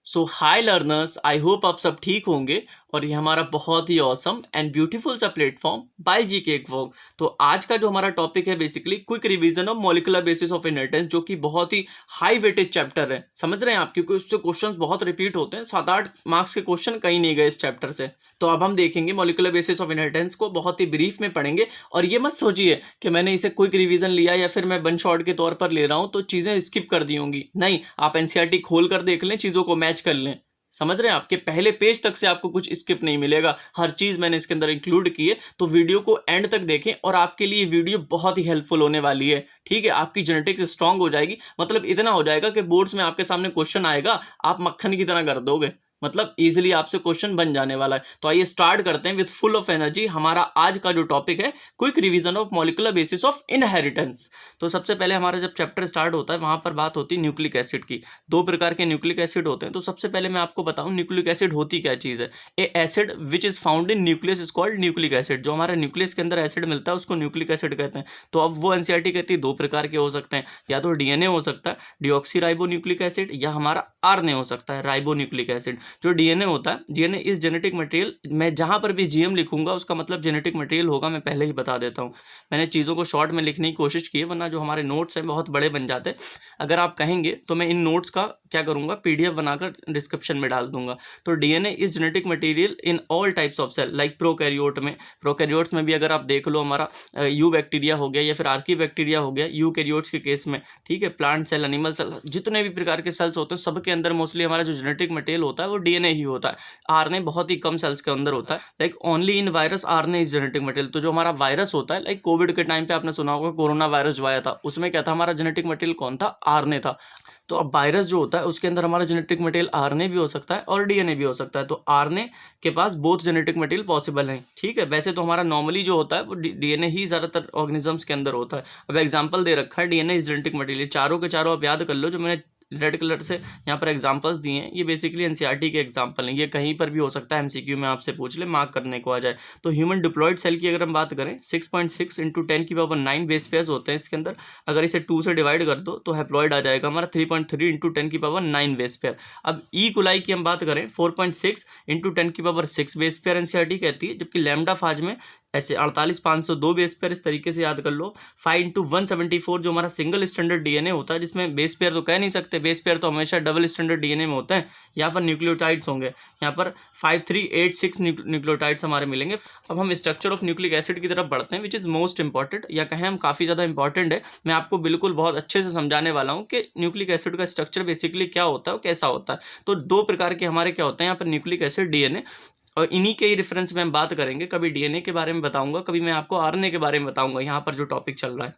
So hi learners, I hope आप सब ठीक होंगे। और ये हमारा बहुत ही ऑसम एंड ब्यूटीफुल सा platform by G cake walk. तो आज का जो हमारा टॉपिक है basically quick revision of molecular basis of inheritance, जो कि बहुत ही हाई वेटेज चैप्टर है। समझ रहे हैं आप, क्योंकि उससे क्वेश्चंस बहुत रिपीट होते हैं। 7-8 मार्क्स के क्वेश्चन कहीं नहीं गए इस चैप्टर से। तो अब हम देखेंगे मॉलिक्यूलर बेसिस ऑफ इनहेरिटेंस को, बहुत ही ब्रीफ में पढ़ेंगे। और ये मत सोचिए कि मैंने इसे क्विक रिवीजन लिया या फिर मैं वन शॉट के तौर पर ले रहा हूं तो चीजें स्किप कर दी होंगी। नहीं, आप एनसीईआरटी खोल कर देख लें, चीजों को मैच कर लें। समझ रहे हैं, आपके पहले पेज तक से आपको कुछ स्किप नहीं मिलेगा। हर चीज मैंने इसके अंदर इंक्लूड की है। तो वीडियो को एंड तक देखें और आपके लिए वीडियो बहुत ही हेल्पफुल होने वाली है। ठीक है, आपकी जेनेटिक्स स्ट्रांग हो जाएगी। मतलब इतना हो जाएगा कि बोर्ड्स में आपके सामने क्वेश्चन आएगा, आप मक्खन की तरह कर दोगे। मतलब इजीली आपसे क्वेश्चन बन जाने वाला है। तो आइए स्टार्ट करते हैं विद फुल ऑफ एनर्जी। हमारा आज का जो टॉपिक है quick revision of molecular basis of inheritance. तो सबसे पहले हमारा जब चैप्टर स्टार्ट होता है वहां पर बात होती है न्यूक्लिक एसिड की। दो प्रकार के न्यूक्लिक एसिड होते हैं। तो सबसे पहले मैं आपको बताऊं न्यूक्लिक एसिड होती क्या चीज है। A acid which is found in nucleus is called nucleic acid. जो हमारे न्यूक्लियस के अंदर एसिड मिलता है उसको न्यूक्लिक एसिड कहते हैं। तो अब वो एनसीईआरटी कहती है दो प्रकार के हो सकते हैं, या तो डीएनए हो सकता है डिऑक्सी राइबो न्यूक्लिक एसिड, या हमारा आरएनए हो सकता है राइबो न्यूक्लिक एसिड। जो डीएनए होता है, डीएनए इज जेनेटिक मटेरियल। मैं जहां पर भी जीएम लिखूंगा उसका मतलब जेनेटिक मटेरियल होगा, मैं पहले ही बता देता हूं। मैंने चीज़ों को शॉर्ट में लिखने की कोशिश की है, वरना जो हमारे नोट्स हैं बहुत बड़े बन जाते हैं। अगर आप कहेंगे तो मैं इन नोट्स का क्या करूंगा, पीडीएफ बनाकर डिस्क्रिप्शन में डाल दूंगा। तो DNA is genetic material in all types of cell, like prokaryotes में भी अगर आप देख लो, हमारा यू बैक्टीरिया हो गया या फिर आर्की बैक्टीरिया हो गया यूकैरियोट्स के केस में। ठीक है, प्लांट सेल, एनिमल सेल, जितने भी प्रकार के सेल्स होते हैं सबके अंदर मोस्टली हमारा जो जेनेटिक मटेरियल होता है वो डीएनए ही होता है। आरएनए बहुत ही कम सेल्स के अंदर होता है। Like only in virus RNA is genetic material. तो जो हमारा वायरस होता है, लाइक कोविड के टाइम पे आपने सुना होगा कोरोना वायरस जो आया था, उसमें क्या था, हमारा जेनेटिक मटेरियल कौन था, आरएनए था। तो अब वायरस जो होता है उसके अंदर हमारा जेनेटिक मटेरियल आरएनए भी हो सकता है और डीएनए भी हो सकता है। तो आरएनए के पास बोथ जेनेटिक मटेरियल पॉसिबल है। ठीक है, वैसे तो हमारा नॉर्मली जो होता है वो डीएनए ही ज्यादातर ऑर्गेनिजम्स के अंदर होता है। अब एग्जांपल दे रखा है डीएनए इज जेनेटिक मटेरियल, चारों के चारों आप याद कर लो। जो मैंने रेड कलर से यहाँ पर एग्जांपल्स दिए हैं, ये बेसिकली एनसीईआरटी के एग्जांपल हैं। ये कहीं पर भी हो सकता है, एमसीक्यू में आपसे पूछ ले, मार्क करने को आ जाए। तो ह्यूमन डिप्लॉयड सेल की अगर हम बात करें, 6.6 इंटू 10⁹ बेस पेयर्स होते हैं इसके अंदर। अगर इसे 2 से डिवाइड कर दो तो हैप्लॉयड आ जाएगा हमारा 3.3 इंटू 10⁹ बेस पेयर। अब ई कुलाई की हम बात करें, 4.6 इंटू 10⁶ बेस पेयर एनसीईआरटी कहती है। जबकि लैम्डा फाज में ऐसे 48,502 बेस पेयर, इस तरीके से याद कर लो। 5 इंटू 174 जो हमारा सिंगल स्टैंडर्ड डीएनए होता है, जिसमें बेस पेयर तो कह नहीं सकते, बेस पेयर तो हमेशा डबल स्टैंडर्ड डीएनए में होता है। यहाँ पर न्यूक्लियोटाइड्स होंगे, यहाँ पर 5386 न्यूक्लियोटाइड्स हमारे मिलेंगे। अब हम स्ट्रक्चर ऑफ न्यूक्लिक एसिड की तरफ बढ़ते हैं, विच इज मोस्ट इंपॉर्टेंट, या कहें हम काफ़ी ज़्यादा इंपॉर्टेंट है। मैं आपको बिल्कुल बहुत अच्छे से समझाने वाला हूँ कि न्यूक्लिक एसिड का स्ट्रक्चर बेसिकली क्या होता है, कैसा होता है। तो दो प्रकार के हमारे क्या होते हैं यहाँ पर, न्यूक्लिक एसिड, डीएनए। और इन्हीं के ही रेफरेंस में हम बात करेंगे। कभी डीएनए के बारे में बताऊंगा, कभी मैं आपको आरएनए के बारे में बताऊंगा, यहाँ पर जो टॉपिक चल रहा है।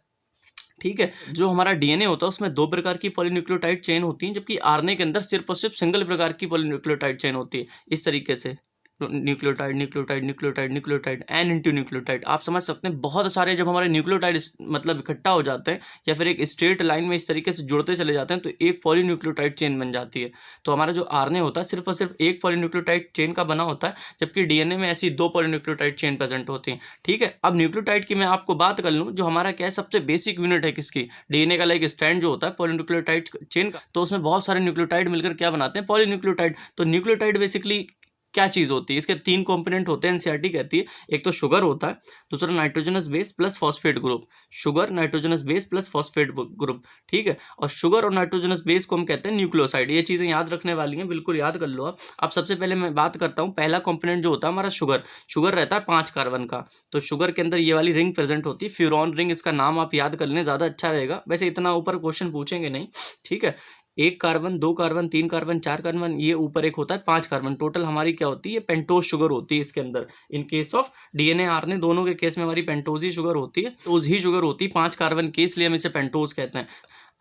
ठीक है, जो हमारा डीएनए होता है उसमें दो प्रकार की पॉलीन्यूक्लियोटाइड चेन होती हैं, जबकि आरएनए के अंदर सिर्फ और सिर्फ सिंगल प्रकार की पॉलीन्यूक्लियोटाइड चेन होती है। इस तरीके से nucleotide nucleotide nucleotide nucleotide an into nucleotide, आप समझ सकते हैं। बहुत सारे जब हमारे न्यूक्लियोटाइड मतलब इकट्ठा हो जाते हैं या फिर एक स्ट्रेट लाइन में इस तरीके से जुड़ते चले जाते हैं तो एक पॉलीन्यूक्लियोटाइड चेन बन जाती है। तो हमारा जो आरएनए होता है सिर्फ और सिर्फ एक पॉलीन्यूक्लियोटाइड चेन का बना होता है, जबकि डीएनए में ऐसी दो पॉलीन्यूक्लियोटाइड चेन प्रेजेंट होती हैं। ठीक है, अब न्यूक्लियोटाइड की मैं आपको बात कर लूँ, जो हमारा क्या है, सबसे बेसिक यूनिट है किसकी, डीएनए का। लाइक स्ट्रैंड जो होता है पॉलीन्यूक्लियोटाइड चेन का, तो उसमें बहुत सारे न्यूक्लियोटाइड मिलकर क्या बनाते हैं, पॉलीन्यूक्लियोटाइड। तो न्यूक्लियोटाइड बेसिकली क्या चीज होती है, इसके 3 कंपोनेंट होते हैं एनसीईआरटी कहती है। एक तो शुगर होता है, दूसरा nitrogenous base plus phosphate group, sugar nitrogenous base plus phosphate group. ठीक है, और शुगर और नाइट्रोजनस बेस को हम कहते हैं न्यूक्लियोसाइड। ये चीजें याद रखने वाली हैं, बिल्कुल याद कर लो आप। अब सबसे पहले मैं बात करता हूँ, पहला कंपोनेंट जो होता है हमारा शुगर। शुगर रहता है 5 कार्बन का। तो शुगर के अंदर ये वाली रिंग प्रेजेंट होती है, फ्यूरॉन रिंग। इसका नाम आप याद कर लें, ज्यादा अच्छा रहेगा। वैसे इतना ऊपर क्वेश्चन पूछेंगे नहीं। ठीक है, 1 कार्बन, 2 कार्बन, 3 कार्बन, 4 कार्बन, ये ऊपर एक होता है 5 कार्बन। टोटल हमारी क्या होती है, पेंटोज शुगर होती है इसके अंदर। In case of DNA RNA दोनों के केस में हमारी पेंटोज ही शुगर होती है, पेंटोज ही शुगर होती है 5 कार्बन के, इसलिए हम इसे पेंटोज कहते हैं।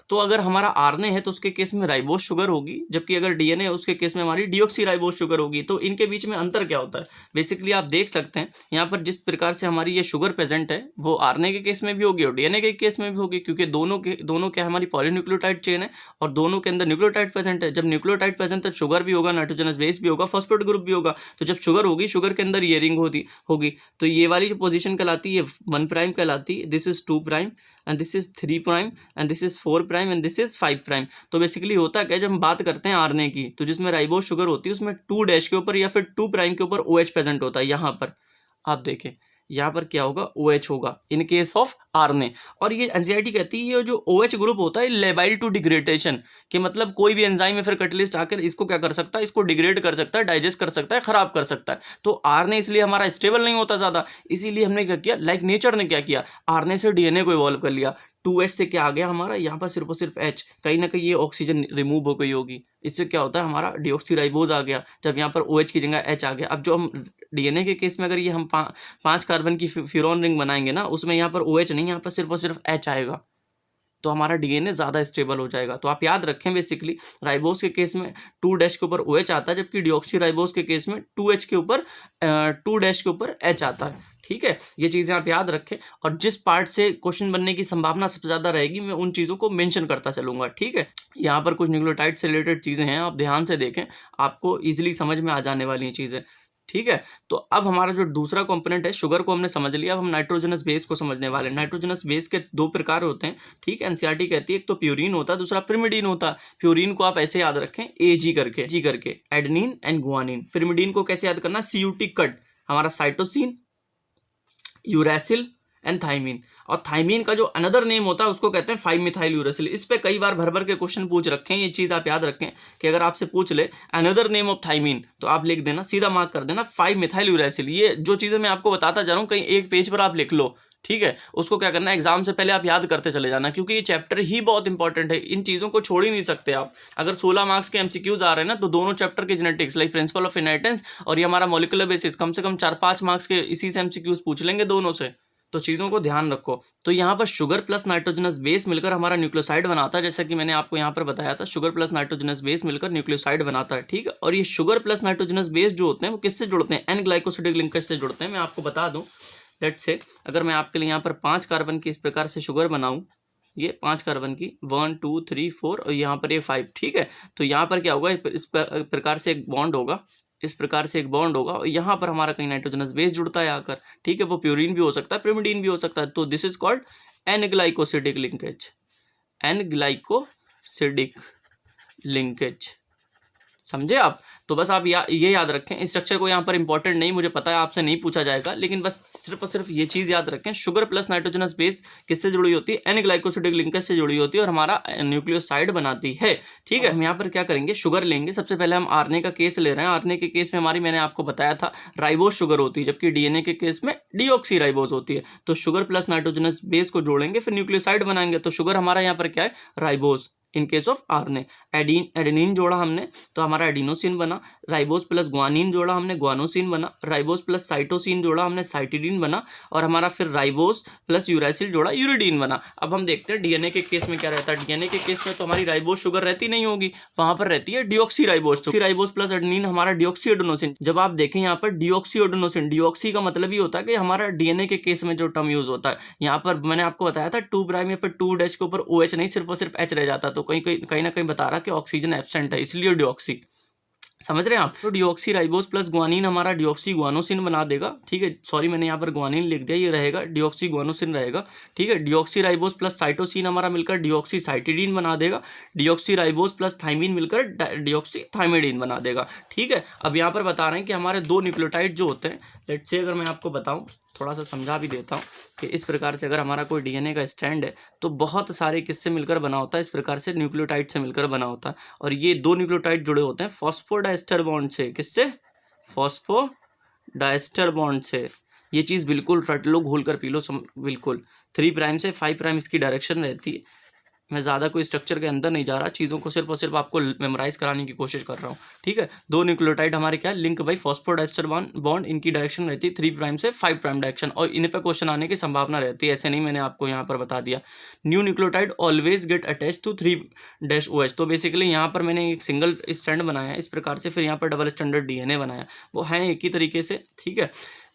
तो अगर हमारा आरएनए है तो उसके केस में राइबोस शुगर होगी, जबकि अगर डीएनए है उसके केस में हमारी डीऑक्सी राइबोस शुगर होगी। तो इनके बीच में अंतर क्या होता है, बेसिकली आप देख सकते हैं यहाँ पर जिस प्रकार से हमारी ये शुगर प्रेजेंट है वो आरएनए के केस में भी होगी और डीएनए के केस में भी होगी, क्योंकि दोनों क्या हमारी पॉलीन्यूक्लियोटाइड चेन है और दोनों के अंदर न्यूक्लियोटाइड प्रेजेंट है। जब न्यूक्लियोटाइड प्रेजेंट है, शुगर भी होगा, नाइट्रोजनस बेस भी होगा, फॉस्फेट ग्रुप भी होगा। तो जब शुगर होगी, शुगर के अंदर ये रिंग होगी, तो ये वाली जो पोजीशन कहलाती है 1 प्राइम कहलाती है, this is 2 prime. And this is 3 prime and this is 4 prime and this is 5 prime. तो बेसिकली होता क्या है, जब हम बात करते हैं आरएनए की, तो जिसमें राइबोज शुगर होती है उसमें 2 डैश के ऊपर या फिर 2 प्राइम के ऊपर OH प्रेजेंट होता है। यहाँ पर आप देखें, यहाँ पर क्या होगा, OH होगा इन केस ऑफ आरएनए। और ये एनसीईआरटी कहती है ये जो OH ग्रुप होता है लेबाइल टू डिग्रेडेशन, कि मतलब कोई भी एंजाइम या फिर कैटलिस्ट आकर इसको क्या कर सकता है, इसको डिग्रेड कर सकता है, डाइजेस्ट कर सकता है, खराब कर सकता है। तो आरएनए इसलिए हमारा स्टेबल नहीं होता ज़्यादा, इसीलिए हमने क्या किया, लाइक नेचर ने क्या किया, आरएनए से डीएनए को इवॉल्व कर लिया। 2H से क्या आ गया हमारा, यहाँ पर सिर्फ और सिर्फ H, कहीं ना कहीं ये ऑक्सीजन रिमूव हो गई होगी, इससे क्या होता है हमारा डीऑक्सीराइबोज आ गया, जब यहाँ पर OH की जगह H आ गया। अब जो हम डीएनए के केस में अगर ये हम 5 कार्बन की फ्यूरॉन रिंग बनाएंगे ना, उसमें यहाँ पर OH नहीं, यहाँ पर सिर्फ और सिर्फ H आएगा, तो हमारा डीएनए ज़्यादा स्टेबल हो जाएगा। तो आप याद रखें बेसिकली राइबोज के केस में 2 डैश के ऊपर OH आता है, जबकि डीऑक्सीराइबोज के केस में 2H के ऊपर 2 डैश के ऊपर H आता है। ठीक है, ये चीज़ें आप याद रखें, और जिस पार्ट से क्वेश्चन बनने की संभावना सबसे ज़्यादा रहेगी मैं उन चीज़ों को मेंशन करता चलूँगा। ठीक है, यहाँ पर कुछ न्यूक्लियोटाइड से रिलेटेड चीज़ें हैं, आप ध्यान से देखें, आपको ईजिली समझ में आ जाने वाली चीज़ें। ठीक है, तो अब हमारा जो दूसरा कंपोनेंट है, शुगर को हमने समझ लिया, अब हम नाइट्रोजनस बेस को समझने वाले हैं। नाइट्रोजनस बेस के 2 प्रकार होते हैं। ठीक है, एनसीईआरटी कहती है एक तो प्यूरिन होता है, दूसरा पिरिमिडीन होता है। प्यूरिन को आप ऐसे याद रखें AG करके एडेनिन एंड गुआनिन। पिरिमिडीन को कैसे याद करना, CUT कट, हमारा साइटोसिन, यूरैसिल एंड थाइमिन। और थाइमिन का जो अनदर नेम होता है उसको कहते हैं 5-मिथाइल यूरैसिल। इस पे कई बार भर के क्वेश्चन पूछ रखे हैं, ये चीज़ आप याद रखें कि अगर आपसे पूछ ले अनदर नेम ऑफ थाइमिन, तो आप लिख देना, सीधा मार्क कर देना 5-मिथाइल यूरैसिल। ये जो चीज़ें मैं आपको बताता जा रहा हूँ, कहीं एक पेज पर आप लिख लो। ठीक है, उसको क्या करना है, एग्जाम से पहले आप याद करते चले जाना, क्योंकि ये चैप्टर ही बहुत इंपॉर्टेंट है, इन चीज़ों को छोड़ ही नहीं सकते आप। अगर 16 मार्क्स के MCQs आ रहे हैं ना, तो दोनों चैप्टर के genetics like principle of inheritance और ये हमारा मॉलिक्यूलर बेसिस, कम से कम 4-5 मार्क्स के इसी से MCQs पूछ लेंगे दोनों से, तो चीज़ों को ध्यान रखो। तो यहाँ पर शुगर प्लस नाइट्रोजनस बेस मिलकर हमारा न्यूक्लियोसाइड बनाता है, जैसा कि मैंने आपको यहाँ पर बताया था, शुगर प्लस नाइट्रोजनस बेस मिलकर न्यूक्लियोसाइड बनाता है। ठीक है, और ये शुगर प्लस नाइट्रोजनस बेस जो होते हैं वो किससे जुड़ते हैं, N ग्लाइकोसिडिक लिंकेज से जुड़ते हैं। मैं आपको बता दूँ, लेट्स से अगर मैं आपके लिए यहाँ पर 5 कार्बन की इस प्रकार से शुगर बनाऊँ, ये 5 कार्बन की 1 2 3 4 और यहाँ पर ये 5। ठीक है, तो यहाँ पर क्या होगा, इस प्रकार से एक बॉन्ड होगा, इस प्रकार से एक बॉन्ड होगा, और यहाँ पर हमारा कहीं नाइट्रोजनस बेस जुड़ता है आकर। ठीक है, वो प्यूरिन भी हो सकता है, पिरिमिडीन भी हो सकता है। तो this is called N glycosidic linkage, N glycosidic linkage, समझे आप। तो बस आप ये याद रखें, स्ट्रक्चर को यहाँ पर इंपॉर्टेंट नहीं, मुझे पता है आपसे नहीं पूछा जाएगा, लेकिन बस सिर्फ और सिर्फ ये चीज़ याद रखें, शुगर प्लस नाइट्रोजनस बेस किससे जुड़ी होती है, N ग्लाइकोसिडिक लिंकेज से जुड़ी होती है और हमारा न्यूक्लियोसाइड बनाती है। ठीक है, हम यहाँ पर क्या करेंगे, शुगर लेंगे। सबसे पहले हम आरएनए का केस ले रहे हैं। आरएनए के केस में हमारी, मैंने आपको बताया था, राइबोज शुगर होती है, जबकि डीएनए के केस में डीऑक्सीराइबोज होती है। तो शुगर प्लस नाइट्रोजनस बेस को जोड़ेंगे, फिर न्यूक्लियोसाइड बनाएंगे। तो शुगर हमारा यहाँ पर क्या है, ribose in case of RNA. Adenine जोड़ा हमने तो हमारा एडिनोसिन बना, राइबोज प्लस गुआनिन जोड़ा हमने, गुआनोसिन बना, राइबोज प्लस साइटोसिन जोड़ा हमने, साइटिडीन बना, और हमारा फिर राइबोज प्लस यूरैसिल जोड़ा, यूरिडीन बना। अब हम देखते हैं डीएनए के केस में क्या रहता है। डीएनए के केस में तो हमारी राइबोज शुगर रहती नहीं होगी, वहां पर रहती है डीऑक्सीराइबोज। राइबोज प्लस एडेनिन हमारा डीऑक्सी एडेनोसिन। जब आप देखें यहाँ पर डीऑक्सी एडेनोसिन, डीऑक्सी का मतलब ही होता है कि हमारा डीएनए के केस में जो टर्म यूज होता है, यहाँ पर मैंने आपको बताया था 2 प्राइम या फिर 2 डैश के ऊपर OH नहीं, सिर्फ और सिर्फ H रह जाता, तो कहीं ना कहीं बता रहा कि ऑक्सीजन एब्सेंट है, इसलिए डीऑक्सी। समझ रहे हैं आप। तो डीऑक्सी राइबोज प्लस गुआनिन हमारा डीऑक्सी गुआनोसिन बना देगा। ठीक है, सॉरी मैंने यहाँ पर गुआनिन लिख दिया, ये रहेगा डीऑक्सी गुआनोसिन रहेगा। ठीक है, डीऑक्सी राइबोज प्लस साइटोसिन हमारा मिलकर डीऑक्सी साइटिडीन बना देगा। डीऑक्सी राइबोज प्लस थाइमिन मिलकर डीऑक्सी थाइमिडीन बना देगा। ठीक है, अब यहाँ पर बता रहे हैं कि हमारे 2 न्यूक्लियोटाइड जो होते हैं, लेट्स से अगर मैं आपको बताऊँ, थोड़ा सा समझा भी देता हूँ कि इस प्रकार से अगर हमारा कोई डीएनए का स्ट्रैंड है तो बहुत सारे किससे मिलकर बना होता है, इस प्रकार से न्यूक्लियोटाइड से मिलकर बना होता है। और ये 2 न्यूक्लियोटाइड जुड़े होते हैं फॉस्फोडाइस्टर बॉन्ड से। किससे, फॉस्फोडाइस्टर बॉन्ड से। ये चीज़ बिल्कुल रट लो, घोल कर पी लो, बिल्कुल 3 प्राइम से 5 प्राइम इसकी डायरेक्शन रहती है। मैं ज़्यादा कोई स्ट्रक्चर के अंदर नहीं जा रहा, चीज़ों को सिर्फ और सिर्फ आपको मेमोराइज कराने की कोशिश कर रहा हूँ। ठीक है, 2 न्यूक्लियोटाइड हमारे क्या लिंक बाई फॉस्फोडाइस्टर बॉन्ड, इनकी डायरेक्शन रहती है 3 प्राइम से 5 प्राइम डायरेक्शन, और इन पर क्वेश्चन आने की संभावना रहती है, ऐसे नहीं, मैंने आपको यहाँ पर बता दिया। New nucleotide always get attach to 3-OH। तो बेसिकली यहाँ पर मैंने एक सिंगल स्ट्रैंड बनाया इस प्रकार से, फिर यहाँ पर डबल स्टैंडर्ड डीएनए बनाया, वो है एक ही तरीके से। ठीक है,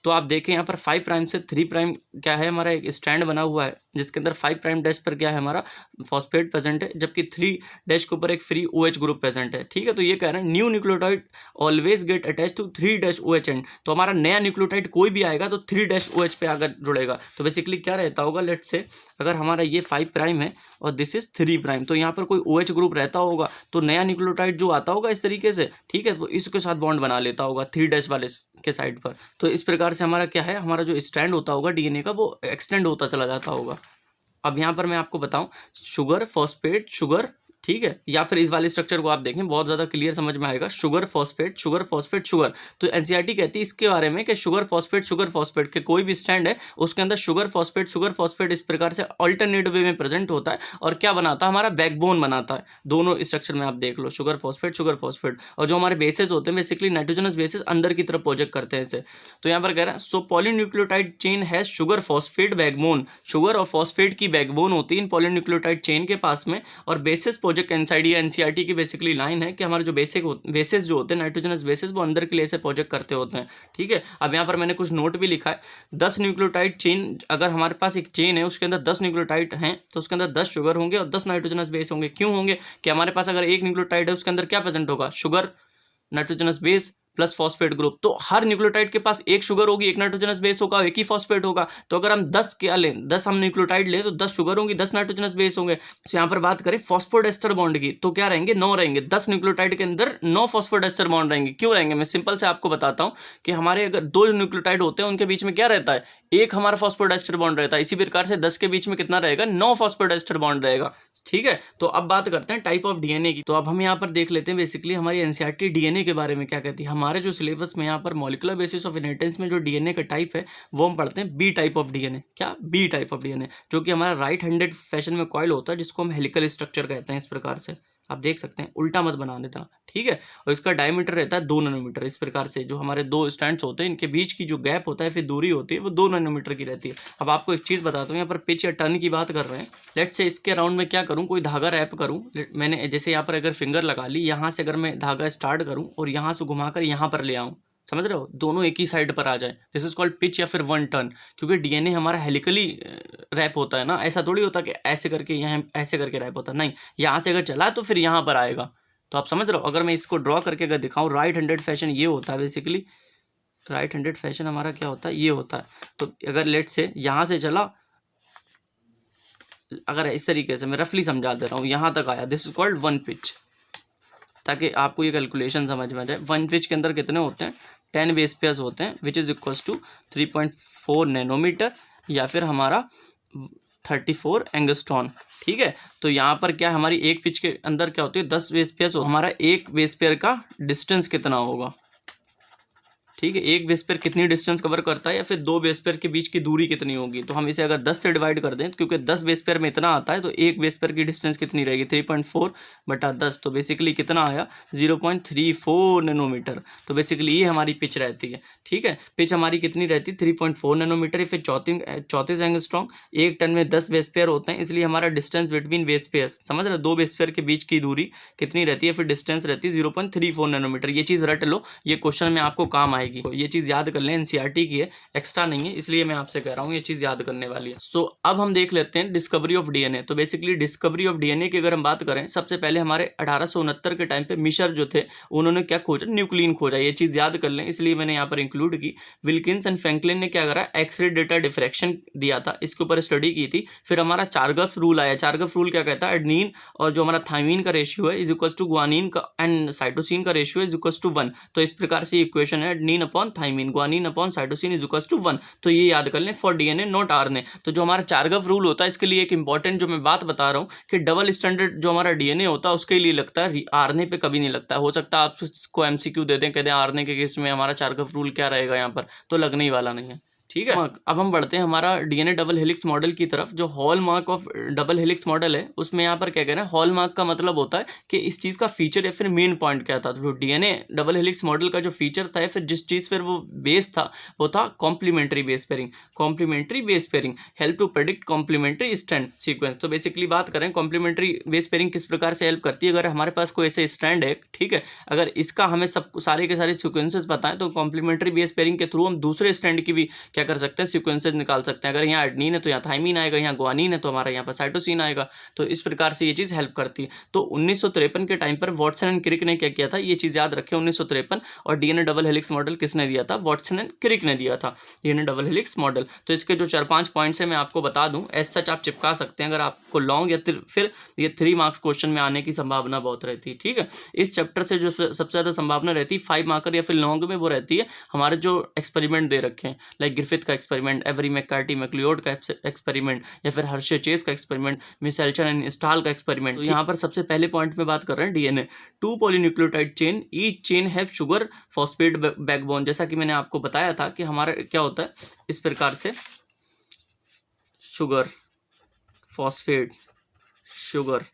तो आप देखें यहाँ पर 5 प्राइम से 3 प्राइम क्या है, हमारा एक स्ट्रैंड बना हुआ है, जिसके अंदर 5 प्राइम डैश पर क्या है हमारा फॉस्फेट प्रेजेंट है, जबकि 3 डैश के ऊपर एक फ्री OH ग्रुप प्रेजेंट है। ठीक है, तो ये कह रहे हैं new nucleotide always get attach to 3 dash OH end. तो हमारा नया न्यूक्लियोटाइड कोई भी आएगा तो 3 डैश OH पे आकर जुड़ेगा। तो बेसिकली क्या रहता होगा, लेट्स से अगर हमारा ये 5 प्राइम है और दिस इज 3 प्राइम, तो यहाँ पर कोई OH ग्रुप रहता होगा, तो नया न्यूक्लियोटाइड जो आता होगा इस तरीके से, ठीक है, तो इसके साथ बॉन्ड बना लेता होगा 3 डैश वाले के साइड पर। तो इस प्रकार से हमारा क्या है, हमारा जो स्ट्रैंड होता होगा DNA का वो एक्सटेंड होता चला जाता होगा। अब यहाँ पर मैं आपको बताऊं, शुगर फॉस्फेट शुगर, ठीक है, या फिर इस वाले स्ट्रक्चर को आप देखें बहुत ज़्यादा क्लियर समझ में आएगा, sugar phosphate sugar phosphate sugar. तो एनसीईआरटी कहती है इसके बारे में कि शुगर फॉस्फेट के कोई भी स्टैंड है उसके अंदर शुगर फॉस्फेट इस प्रकार से अल्टरनेट वे में प्रेजेंट होता है और क्या बनाता है, हमारा बैकबोन बनाता है। दोनों स्ट्रक्चर में आप देख लो, शुगर फॉस्फेट। और जो हमारे बेसेस होते हैं बेसिकली नाइट्रोजनस बेसेस अंदर की तरफ प्रोजेक्ट करते हैं इसे। तो यहाँ पर कह रहा है सो पॉलीन्यूक्लियोटाइड चेन है शुगर फॉस्फेट बैकबोन, शुगर और फॉस्फेट की बैकबोन होती है इन पॉलीन्यूक्लियोटाइड चेन के पास में। और बेसिस प्रोजेक्ट इनसाइड, या एनसीईआरटी की बेसिकली लाइन है कि हमारे जो बेसिस जो होते हैं नाइट्रोजनस बेसिस वो अंदर के लिए ऐसे प्रोजेक्ट करते होते हैं। ठीक है, अब यहाँ पर मैंने कुछ नोट भी लिखा है, 10 न्यूक्लियोटाइड चेन, अगर हमारे पास एक चेन है उसके अंदर 10 न्यूक्लियोटाइड हैं तो उसके अंदर 10 शुगर होंगे और 10 नाइट्रोजनस बेस होंगे। क्यों होंगे कि हमारे पास अगर एक न्यूक्लियोटाइड है उसके अंदर क्या प्रेजेंट होगा, sugar nitrogenous base plus phosphate group. तो हर न्यूक्लियोटाइड के पास एक शुगर होगी, एक नाइट्रोजनस बेस होगा, एक ही फॉस्फेट होगा। तो अगर हम 10 क्या लें, 10 हम न्यूक्लियोटाइड लें तो 10 शुगर होंगी, 10 नाइट्रोजनस बेस होंगे। तो यहाँ पर बात करें फॉस्फोडेस्टर बॉन्ड की तो क्या रहेंगे, 9 रहेंगे। 10 न्यूक्लियोटाइड के अंदर 9 फॉस्फोडेस्टर बॉन्ड रहेंगे। क्यों रहेंगे, मैं सिंपल से आपको बताता हूँ कि हमारे अगर 2 न्यूक्लियोटाइड होते हैं उनके बीच में क्या रहता है, एक हमारा फॉस्फोडेस्टर बॉन्ड रहता है। इसी प्रकार से 10 के बीच में कितना रहेगा, 9 फॉस्फोडेस्टर बॉन्ड रहेगा। ठीक है, तो अब बात करते हैं टाइप ऑफ डीएनए की। तो अब हम यहाँ पर देख लेते हैं बेसिकली हमारी एनसीईआरटी डीएनए के बारे में क्या कहती है। हमारे जो सिलेबस में यहाँ पर मॉलिक्यूलर बेसिस ऑफ इनहेरिटेंस में जो डीएनए का टाइप है वो हम पढ़ते हैं बी टाइप ऑफ डीएनए। क्या, बी टाइप ऑफ डीएनए, जो कि हमारा राइट हैंडेड फैशन में कॉइल होता है, जिसको हम हेलिकल स्ट्रक्चर कहते हैं। इस प्रकार से आप देख सकते हैं, उल्टा मत बना देता। ठीक है, और इसका डायमीटर रहता है 2 नैनोमीटर। इस प्रकार से जो हमारे 2 स्टैंड्स होते हैं इनके बीच की जो गैप होता है फिर दूरी होती है वो 2 नैनोमीटर की रहती है। अब आपको एक चीज़ बताता हूँ, यहाँ पर पिच या टर्न की बात कर रहे हैं। लेट्स से इसके अराउंड में क्या करूँ, कोई धागा रैप करूँ। मैंने जैसे यहाँ पर अगर फिंगर लगा ली, यहाँ से अगर मैं धागा स्टार्ट करूँ और यहाँ से घुमाकर यहाँ पर ले आऊँ, समझ रहे हो, दोनों एक ही साइड पर आ जाए, दिस इज कॉल्ड पिच या फिर वन टर्न। क्योंकि डीएनए हमारा हेलिकली रैप होता है ना, ऐसा थोड़ी होता कि ऐसे करके यहाँ ऐसे करके रैप होता, नहीं, यहाँ से अगर चला तो फिर यहाँ पर आएगा। तो आप समझ रहे हो, अगर मैं इसको ड्रॉ करके अगर दिखाऊं, राइट हैंडेड फैशन ये होता है बेसिकली, राइट हैंडेड फैशन हमारा क्या होता है, ये होता है। तो अगर लेट से यहाँ से चला, अगर इस तरीके से मैं रफली समझा दे रहा हूँ, यहाँ तक आया, this is called one pitch, ताकि आपको ये कैलकुलेशन समझ में आ जाए। वन पिच के अंदर कितने होते हैं, 10 बेस पेयर्स होते हैं, which is equals to 3.4 nanometre या फिर हमारा 34 एंगस्ट्रॉन। ठीक है, तो यहाँ पर क्या हमारी एक पिच के अंदर क्या होती है, 10 बेस पेयर्स, हमारा एक बेस पेयर का डिस्टेंस कितना होगा। ठीक है, एक बेस पेयर कितनी डिस्टेंस कवर करता है या फिर 2 बेस पेयर के बीच की दूरी कितनी होगी। तो हम इसे अगर 10 से डिवाइड कर दें, क्योंकि 10 बेस पेयर में इतना आता है, तो एक बेस पेयर की डिस्टेंस कितनी रहेगी, 3.4 बटा 10, तो बेसिकली कितना आया, 0.34 नैनोमीटर। तो बेसिकली ये हमारी पिच रहती है। ठीक है, पिच हमारी कितनी रहती है, 3.4 नैनोमीटर। फिर 34 एंगस्ट्रॉम, एक टन में 10 बेस पेयर होते हैं, इसलिए हमारा डिस्टेंस बिटवीन बेस पेयर, समझ रहे हो, 2 बेस पेयर के बीच की दूरी कितनी रहती है, फिर डिस्टेंस रहती है 0.34 नैनोमीटर। ये चीज़ रट लो, ये क्वेश्चन में आपको काम आएगी। ये चीज़ याद कर लें, एनसीईआरटी की है, एक्स्ट्रा नहीं है, इसलिए मैं आपसे कह रहा हूँ ये चीज़ याद करने वाली है। सो अब हम देख लेते हैं डिस्कवरी ऑफ डीएनए। तो बेसिकली डिस्कवरी ऑफ डीएनए की अगर हम बात करें, सबसे पहले हमारे 1869 के टाइम पे मिशर जो थे उन्होंने क्या खोजा, न्यूक्लिन खोजा। ये चीज़ याद कर लें, इसलिए मैंने यहाँ पर इंक्लूड की। विल्किंस एंड फ्रैंकलिन ने क्या करा, एक्सरे डेटा डिफ्रैक्शन दिया था, इसके ऊपर स्टडी की थी। फिर हमारा चार्गफ रूल आया। चार्गफ रूल क्या कहता है, एडनीन और जो हमारा थाइमीन का रेशियो है इज इक्वल्स टू ग्वानिन का एंड साइटोसिन का रेशियो इज इक्वल्स टू 1। तो इस प्रकार से इक्वेशन है, adenine upon thymine, guanine upon cytosine is equals to 1। तो ये याद कर लें, फॉर डीएनए नॉट आरएनए। तो जो हमारा चार्गफ रूल होता है, इसके लिए एक इंपॉर्टेंट जो मैं बात बता रहा हूँ कि डबल स्टैंडर्ड जो हमारा डीएनए होता है उसके लिए लगता है, आरएनए पे कभी नहीं लगता। हो सकता है आप इसको एमसीक्यू दे दें, कहते हैं आरएनए के केस में हमारा चार्गफ रूल क्या रहेगा, यहाँ पर तो लगने ही वाला नहीं है। ठीक है, अब हम बढ़ते हैं हमारा डीएनए डबल हेलिक्स मॉडल की तरफ। जो hallmark of double helix model है उसमें यहाँ पर क्या कहना है, हॉलमार्क का मतलब होता है कि इस चीज़ का फीचर या फिर मेन पॉइंट क्या था। तो डीएनए डबल हेलिक्स मॉडल का जो फीचर था या फिर जिस चीज़ पर वो बेस था वो था complementary base pairing. Complementary base pairing help to predict complementary strand sequence. तो बेसिकली बात करें कॉम्प्लीमेंट्री बेस पेयरिंग किस प्रकार से हेल्प करती है, अगर हमारे पास कोई ऐसे स्ट्रैंड है, ठीक है, अगर इसका हमें सब सारे के सारे सीक्वेंसेस पता है तो कॉम्प्लीमेंट्री बेस पेयरिंग के थ्रू हम दूसरे स्ट्रैंड की भी क्या क्या कर सकते हैं, सीक्वेंसेज निकाल सकते हैं। अगर यहाँ एडेनिन है तो यहाँ थाइमिन आएगा, यहाँ ग्वानिन है तो हमारा यहाँ पर साइटोसिन आएगा। तो इस प्रकार से ये चीज़ हेल्प करती है। तो 1953 के टाइम पर वॉटसन एंड क्रिक ने क्या किया था, ये चीज़ याद रखें 1953। और डीएनए डबल हेलिक्स मॉडल किसने दिया था, वॉटसन एंड क्रिक ने दिया था डीएनए डबल हेलिक्स मॉडल। तो इसके जो 4-5 पॉइंट्स हैं मैं आपको बता दूं, एज सच आप चिपका सकते हैं अगर आपको लॉन्ग या फिर ये 3 मार्क्स क्वेश्चन में आने की संभावना बहुत रहती है। ठीक है, इस चैप्टर से जो सबसे ज़्यादा संभावना रहती है 5 मार्कर या फिर लॉन्ग में, वो रहती है हमारे जो एक्सपेरिमेंट दे रखे हैं, लाइक ग्रिफिथ का एक्सपेरिमेंट, एवरी मैककार्टी मैक्लियोड का एक्सपेरिमेंट, या फिर हर्शे चेस का एक्सपेरिमेंट, मिसेल्सन एंड स्टाल का एक्सपेरिमेंट। तो यहाँ पर सबसे पहले पॉइंट में बात कर रहे हैं DNA. 2 polynucleotide chain, each chain have sugar phosphate backbone. जैसा कि मैंने आपको बताया था कि हमारा क्या होता है, इस प्रकार से शुगर फॉस्फेट, शुगर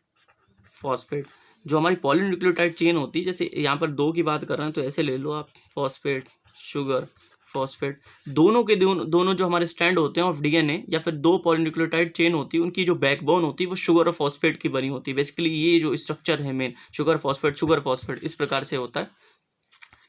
फॉस्फेट, जो हमारी पॉलीन्यूक्लियोटाइड चेन होती है, जैसे यहाँ पर 2 की बात कर रहे हैं तो ऐसे ले लो आप, फॉस्फेट, शुगर, फॉस्फेट, दोनों के दोनों जो हमारे स्टैंड होते हैं ऑफ डीएनए या फिर 2 पॉलीन्यूक्लियोटाइड चेन होती है, उनकी जो बैकबोन होती है वो शुगर और फॉस्फेट की बनी होती है। बेसिकली ये जो स्ट्रक्चर है मेन, शुगर फॉस्फेट इस प्रकार से होता है।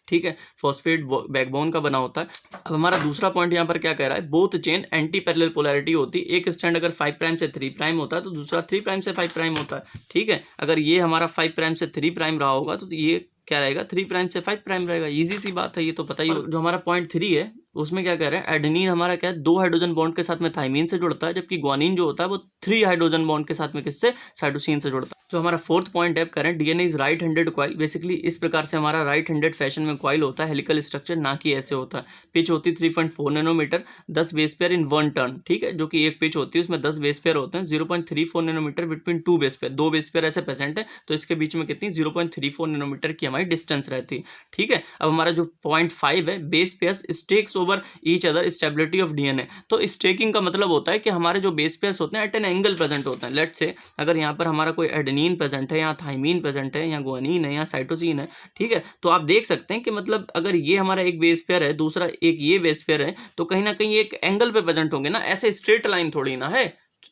ठीक है, फॉस्फेट बैकबोन का बना होता है। अब हमारा दूसरा पॉइंट यहाँ पर क्या कह रहा है, both chain anti parallel polarity होती है। एक स्टैंड अगर 5 प्राइम से 3 प्राइम होता है तो दूसरा 3 प्राइम से 5 प्राइम होता है। ठीक है, अगर ये हमारा 5 प्राइम से 3 प्राइम रहा होगा तो ये क्या रहेगा, 3 प्राइम से 5 प्राइम रहेगा। इजी सी बात है, ये तो पता ही हो। जो हमारा पॉइंट 3 है उसमें क्या कह रहे हैं, एडेनिन हमारा क्या है, 2 हाइड्रोजन बॉन्ड के साथ में थाइमिन से जुड़ता है, जबकि ग्वानिन जो होता है वो 3 हाइड्रोजन बॉन्ड के साथ में किससे, साइटोसिन से जुड़ता है। जो हमारा 4th पॉइंट है, current DNA is right handed coil. Basically इस प्रकार से हमारा राइट हैंडेड फैशन में कॉइल होता है, हेलिकल स्ट्रक्चर, ना कि ऐसे होता है। पिच होती है 3.4 नैनोमीटर, 10 बेस पेयर इन 1 टर्न। ठीक है, जो कि एक पिच होती है उसमें 10 बेस पेयर होते हैं। 0.34 nanometre between 2 base pair, 2 base pair ऐसे प्रेजेंट है तो इसके बीच में कितनी 0.34 नैनोमीटर की हमारी डिस्टेंस रहती है। ठीक है, अब हमारा जो पॉइंट 5 है, base pairs stakes over each other, stability of DNA. तो स्टेकिंग का मतलब होता है कि हमारे जो बेस पेयर्स होते हैं एट एन एंगल प्रेजेंट होते हैं। लेट्स से अगर यहाँ पर हमारा कोई एडेनिन प्रेजेंट है, यहाँ थाइमिन प्रेजेंट है, यहाँ ग्वानिन है, यहाँ साइटोसिन है। ठीक है, तो आप देख सकते हैं कि मतलब अगर ये हमारा एक बेस पेयर है, दूसरा एक ये बेस पेयर है, तो कहीं ना कहीं एक एंगल पे प्रेजेंट होंगे ना, ऐसे स्ट्रेट लाइन थोड़ी ना है,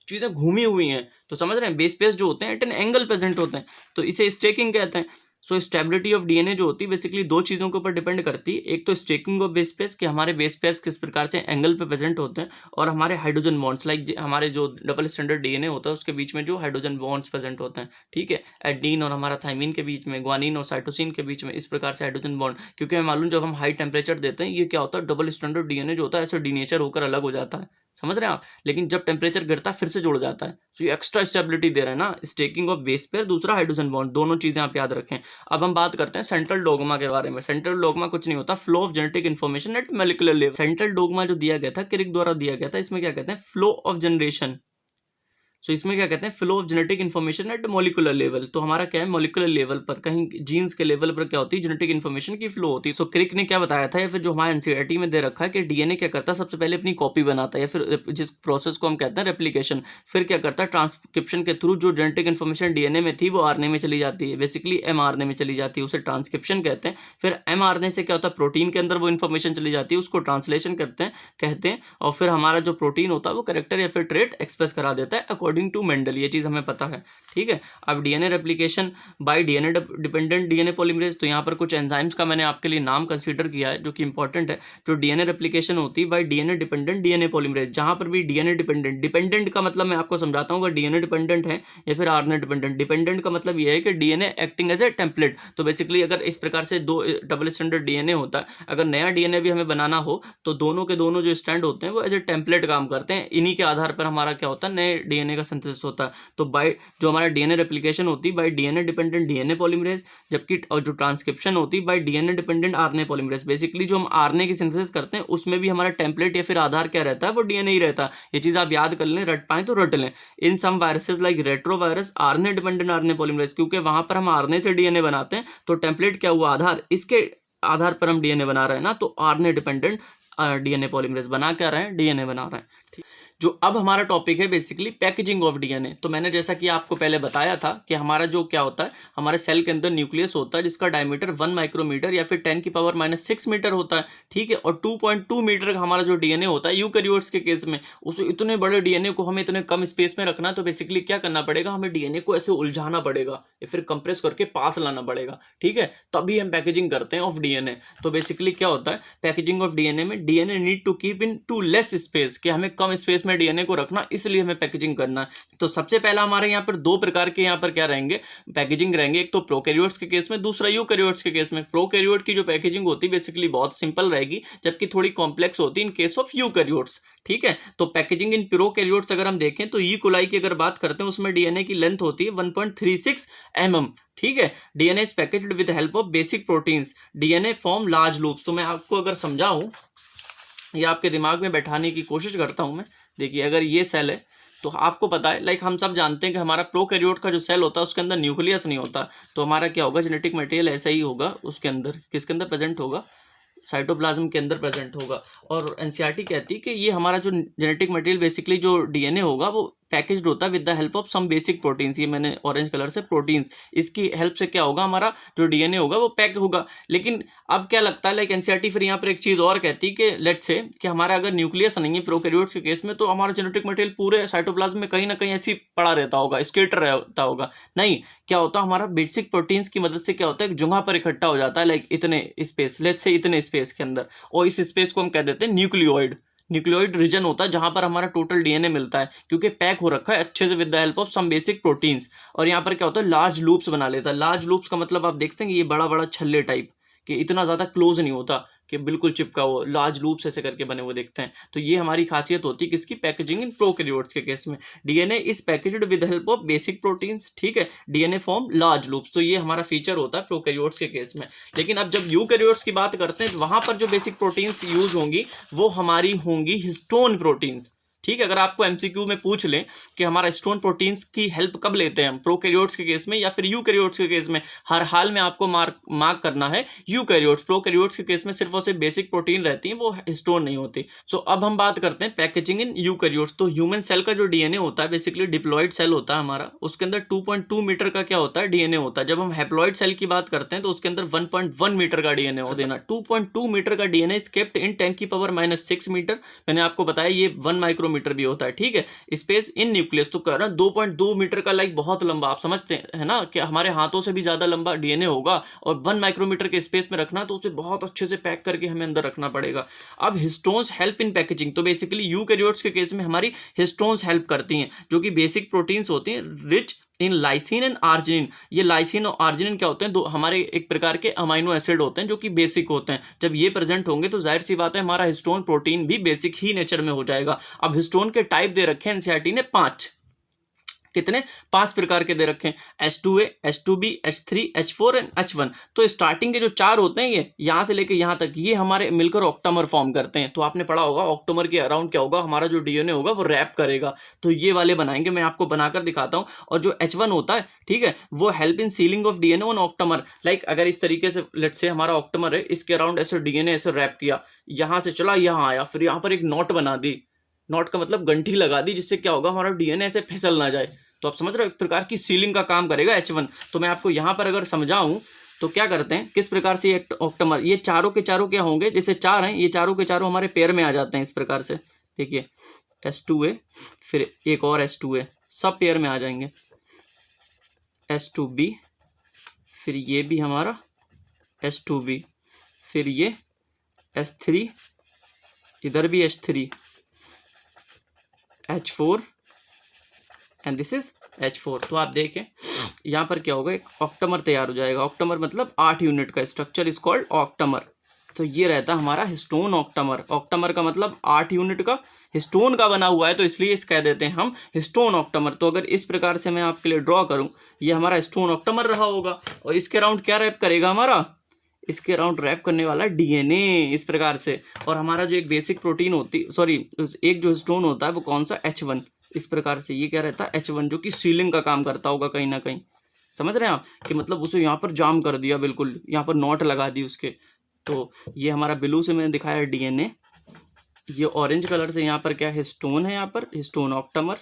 चीजें घूमी हुई हैं। तो समझ रहे हैं, बेस पेयर्स जो होते हैं एट एन एंगल प्रेजेंट होते हैं, तो इसे स्टेकिंग कहते हैं। सो स्टेबिलिटी ऑफ डीएनए जो होती है बेसिकली 2 चीज़ों के ऊपर डिपेंड करती है। एक तो स्टेकिंग ऑफ बेस पेयर्स, कि हमारे बेस पेयर्स किस प्रकार से एंगल पे प्रेजेंट होते हैं, और हमारे हाइड्रोजन बॉन्ड्स, लाइक हमारे जो डबल स्टैंडर्ड डीएनए होता है उसके बीच में जो हाइड्रोजन बॉन्ड्स प्रेजेंट होते हैं। ठीक है, एडेनिन और हमारा थाइमिन के बीच में, ग्वानिन और साइटोसिन के बीच में, इस प्रकार से हाइड्रोजन बॉन्ड। क्योंकि हमें मालूम जब हम हाई टेम्परेचर देते हैं, ये क्या होता है, डबल स्टैंडर्ड डीएनए जो होता है ऐसे डीनेचर होकर अलग हो जाता है। समझ रहे हैं आप, लेकिन जब टेम्परेचर गिरता है फिर से जुड़ जाता है। तो ये एक्स्ट्रा स्टेबिलिटी दे रहे हैं ना, स्टेकिंग ऑफ बेस पेयर, दूसरा हाइड्रोजन बॉन्ड, दोनों चीजें आप याद रखें। अब हम बात करते हैं सेंट्रल डोगमा के बारे में। सेंट्रल डोगमा कुछ नहीं होता, flow of genetic information at molecular level. Central dogma जो दिया गया था, क्रिक द्वारा दिया गया था, इसमें क्या कहते हैं, फ्लो ऑफ जनरेशन। सो इसमें क्या कहते हैं, flow of genetic information at molecular level. तो हमारा क्या है, मॉलिक्यूलर लेवल पर, कहीं जीन्स के लेवल पर क्या होती है, जेनेटिक इन्फॉर्मेशन की फ्लो होती है। सो क्रिक ने क्या बताया था, या फिर जो हमारे एनसीईआरटी में दे रखा है, कि डीएनए क्या करता है, सबसे पहले अपनी कॉपी बनाता है, या फिर जिस प्रोसेस को हम कहते हैं रेप्लिकेशन। फिर क्या करता है, ट्रांसक्रिप्शन के थ्रू जो जेनेटिक इन्फॉर्मेशन डीएनए में थी वो आरएनए में चली जाती है, बेसिकली एमआरएनए में चली जाती है, उसे ट्रांसक्रिप्शन कहते हैं। फिर एमआरएनए से क्या होता है, प्रोटीन के अंदर वो इन्फॉर्मेशन चली जाती है, उसको ट्रांसलेशन कहते हैं। और फिर हमारा जो प्रोटीन होता है वो कैरेक्टर या फिर ट्रेट एक्सप्रेस करा देता है अकॉर्डिंग टू मेंडल। चीज हमें पता है। ठीक है, अब DNA replication bye DNA dependent DNA polymerase, तो यहाँ पर कुछ एंजाइम्स का मैंने आपके लिए नाम कंसीडर किया है जो कि इंपॉर्टेंट है। जो डीएनए रेप्लिकेशन होती है bye DNA dependent DNA polymerase, जहाँ पर भी डीएनए डिपेंडेंट का मतलब मैं आपको समझाता हूँ, अगर डीएनए डिपेंडेंट है या फिर आरएनए डिपेंडेंट का मतलब यह है कि DNA acting as a template. तो बेसिकली अगर इस प्रकार से 2 डबल स्टैंडर्ड डीएनए होता है, अगर नया डीएनए भी हमें बनाना हो तो दोनों के दोनों जो स्टैंड होते हैं वो एज ए टेम्पलेट काम करते हैं। इन्हीं के आधार पर हमारा क्या होता है, नए डीएनए का सिंथेसिस होता है। तो बाय जो हमारा डीएनए रेप्लिकेशन होती है bye DNA dependent DNA polymerase, जबकि और जो ट्रांसक्रिप्शन होती है bye DNA dependent RNA polymerase. Basically जो हम आरएनए की सिंथेसिस करते हैं उसमें भी हमारा टेम्पलेट या फिर आधार क्या रहता है, वो डीएनए ही रहता है। ये चीज आप याद कर लें, रट पाएं तो रट लें। In some viruses like retro virus RNA dependent RNA polymerase, क्योंकि वहां पर हम आरएनए से डीएनए बनाते हैं तो टेम्पलेट क्या हुआ, आधार, इसके आधार पर हम डीएनए बना रहे हैं ना, तो आरएनए डिपेंडेंट डीएनए पॉलीमरेज बना क्या रहे हैं, डीएनए बना रहे हैं। जो अब हमारा टॉपिक है बेसिकली पैकेजिंग ऑफ डीएनए। तो मैंने जैसा कि आपको पहले बताया था कि हमारा जो क्या होता है, हमारे सेल के अंदर न्यूक्लियस होता है जिसका डायमीटर 1 माइक्रोमीटर या फिर 10⁻⁶ मीटर होता है, ठीक है। और 2.2 मीटर का हमारा जो डीएनए होता है यूकैरियोट्स के केस में, उस इतने बड़े डीएनए को हमें इतने कम स्पेस में रखना है, तो बेसिकली क्या करना पड़ेगा, हमें डीएनए को ऐसे उलझाना पड़ेगा या फिर कंप्रेस करके पास लाना पड़ेगा, ठीक है, तभी हम पैकेजिंग करते हैं ऑफ डीएनए। तो बेसिकली क्या होता है पैकेजिंग ऑफ डीएनए में, DNA need to keep in to less space, कि हमें कम स्पेस में डीएनए को रखना, इसलिए हमें पैकेजिंग करना है। तो सबसे पहला हमारे यहाँ पर दो प्रकार के यहाँ पर क्या रहेंगे, पैकेजिंग रहेंगे, एक तो प्रोकैरियोट्स के केस में, दूसरा यूकैरियोट्स के केस में। प्रोकैरियोट की जो पैकेजिंग होती है बेसिकली बहुत सिंपल रहेगी, जबकि थोड़ी कॉम्प्लेक्स होती है इन केस ऑफ यूकैरियोट्स, ठीक है। तो पैकेजिंग इन प्रोकैरियोट्स अगर हम देखें तो ई कोलाई की अगर बात करते हैं, उसमें डीएनए की लेंथ होती है 1.36 mm, ठीक है। DNA is packaged with help of basic proteins, DNA form large loops. तो मैं आपको अगर समझाऊं, ये आपके दिमाग में बैठाने की कोशिश करता हूं मैं। देखिए अगर ये सेल है तो आपको पता है, लाइक हम सब जानते हैं कि हमारा प्रोकैरियोट का जो सेल होता है उसके अंदर न्यूक्लियस नहीं होता, तो हमारा क्या होगा, जेनेटिक मटेरियल ऐसा ही होगा, उसके अंदर किसके अंदर प्रेजेंट होगा, साइटोप्लाज्म के अंदर प्रेजेंट होगा। और एनसीईआरटी कहती है कि ये हमारा जो जेनेटिक मटेरियल बेसिकली जो डीएनए होगा वो पैकेज्ड होता है with the help of some basic proteins. ये मैंने ऑरेंज कलर से प्रोटीन्स, इसकी हेल्प से क्या होगा, हमारा जो डीएनए होगा वो पैक होगा। लेकिन अब क्या लगता है, लाइक एनसीईआरटी फिर यहाँ पर एक चीज़ और कहती है कि लेट्स से कि हमारा अगर न्यूक्लियस नहीं है प्रोकैरियोट्स के केस में, तो हमारा जेनेटिक मटेरियल पूरे साइटोप्लाज्म में कहीं ना कहीं ऐसी पड़ा रहता होगा, स्केटर रहता होगा। नहीं, क्या होता है, हमारा बेसिक प्रोटीन्स की मदद से क्या होता है, एक जगह पर इकट्ठा हो जाता है, लाइक इतने स्पेस, लेट्स से इतने स्पेस के अंदर, और इस स्पेस को हम कह देते हैं न्यूक्लियोइड। न्यूक्लियोइड रीजन होता है जहां पर हमारा टोटल डीएनए मिलता है, क्योंकि पैक हो रखा है अच्छे से with the help of some basic proteins. और यहाँ पर क्या होता है, लार्ज लूप्स बना लेता है। लार्ज लूप्स का मतलब आप देखते हैं कि ये बड़ा बड़ा छल्ले टाइप, कि इतना ज़्यादा क्लोज नहीं होता कि बिल्कुल चिपका हो, लार्ज लूप्स ऐसे करके बने हुए देखते हैं। तो ये हमारी खासियत होती है किसकी, पैकेजिंग इन प्रोकैरियोट्स के केस में। DNA is packaged with help of basic proteins, ठीक है, डीएनए फॉर्म लार्ज लूप्स। तो ये हमारा फीचर होता है प्रोकैरियोट्स के केस में। लेकिन अब जब यूकैरियोट्स की बात करते हैं, वहां पर जो बेसिक प्रोटीन्स यूज होंगी वो हमारी होंगी हिस्टोन प्रोटीन्स, ठीक है। अगर आपको एमसीक्यू में पूछ लें कि हमारा हिस्टोन प्रोटीन्स की हेल्प कब लेते हैं हम, प्रोकैरियोट्स के केस में या फिर यूकैरियोट्स के केस में, हर हाल में आपको मार्क करना है यूकैरियोट्स। प्रोकैरियोट्स के केस में सिर्फ और सिर्फ बेसिक प्रोटीन रहती हैं, वो हिस्टोन नहीं होती। सो अब हम बात करते हैं पैकेजिंग इन यूकैरियोट्स। तो ह्यूमन सेल का जो डीएनए होता है बेसिकली डिप्लॉइड सेल होता है हमारा, उसके अंदर 2.2 मीटर का क्या होता है, डीएनए होता है। जब हम हैप्लॉइड सेल की बात करते हैं तो उसके अंदर 1.1 मीटर का डीएनए हो देना। 2.2 मीटर का DNA is kept in 10⁻⁶ metre. मैंने आपको बताया ये 1 माइक्रोमीटर भी होता है, ठीक है, स्पेस इन न्यूक्लियस। तो कह रहा 2.2 मीटर का, लाइक बहुत लंबा, आप समझते हैं ना कि हमारे हाथों से भी ज्यादा लंबा डीएनए होगा, और 1 माइक्रोमीटर के स्पेस में रखना, तो उसे बहुत अच्छे से पैक करके हमें अंदर रखना पड़ेगा। अब हिस्टोन्स हेल्प इन पैकेजिंग। तो बेसिकली यूकैरियोट्स के केस में हमारी हिस्टोन्स हेल्प करती हैं, जो कि बेसिक प्रोटीन्स होती हैं rich in lysine and arginine. ये लाइसिन और आर्जिनिन क्या होते हैं, दो हमारे एक प्रकार के अमाइनो एसिड होते हैं जो कि बेसिक होते हैं। जब ये प्रेजेंट होंगे तो जाहिर सी बात है हमारा हिस्टोन प्रोटीन भी बेसिक ही नेचर में हो जाएगा। अब हिस्टोन के टाइप दे रखे हैं एनसीईआरटी ने 5, कितने, 5 प्रकार के दे रखे हैं, H2A, H2B, H3, H4 and H1। तो स्टार्टिंग के जो 4 होते हैं, ये यहाँ से लेके यहाँ तक, ये हमारे मिलकर ऑक्टामर फॉर्म करते हैं। तो आपने पढ़ा होगा ऑक्टामर के अराउंड क्या होगा, हमारा जो डीएनए होगा वो रैप करेगा। तो ये वाले बनाएंगे, मैं आपको बनाकर दिखाता हूँ। और जो H1 होता है, ठीक है, वो help in ceiling of DNA on octamer. Like अगर इस तरीके से लेट्स से हमारा ऑक्टामर है, इसके अराउंड ऐसे डीएनए ऐसे रैप किया, यहाँ से चला यहाँ आया, फिर यहाँ पर एक नॉट बना दी, नॉट का मतलब गंठी लगा दी, जिससे क्या होगा, हमारा डीएनए ऐसे फिसल ना जाए। तो आप समझ रहे हो, एक प्रकार की सीलिंग का काम करेगा H1। तो मैं आपको यहाँ पर अगर समझाऊं तो क्या करते हैं, किस प्रकार से ये ऑक्टामर, ये चारों के चारों क्या होंगे, जैसे 4 हैं, ये चारों के चारों हमारे पेयर में आ जाते हैं इस प्रकार से। देखिए H2A, फिर एक और H2A, सब पेयर में आ जाएंगे, H2B, फिर ये भी हमारा H2B, फिर ये H3, इधर भी H3, H4 and this is H4। तो आप देखें यहाँ पर क्या होगा, एक ऑक्टामर तैयार हो जाएगा। ऑक्टामर मतलब 8 यूनिट का स्ट्रक्चर इज कॉल्ड ऑक्टामर। तो ये रहता है हमारा हिस्टोन ऑक्टामर। ऑक्टामर का मतलब 8 यूनिट का हिस्टोन का बना हुआ है, तो इसलिए इस कह देते हैं हम हिस्टोन ऑक्टामर। तो अगर इस प्रकार से मैं आपके लिए ड्रॉ करूँ, ये हमारा हिस्टोन ऑक्टामर रहा होगा, और इसके अराउंड क्या रैप करेगा, हमारा इसके अराउंड रैप करने वाला डीएनए इस प्रकार से। और हमारा जो एक बेसिक प्रोटीन होती, सॉरी एक जो हिस्टोन होता है वो कौन सा, H1, इस प्रकार से। ये क्या रहता है, H1, जो कि सीलिंग का काम करता होगा कहीं ना कहीं। समझ रहे हैं आप कि मतलब उसे यहाँ पर जाम कर दिया, बिल्कुल यहाँ पर नॉट लगा दी उसके। तो ये हमारा ब्लू से मैंने दिखाया डीएनए, ये ऑरेंज कलर से यहाँ पर क्या है, हिस्टोन है, यहाँ पर हिस्टोन ऑक्टामर,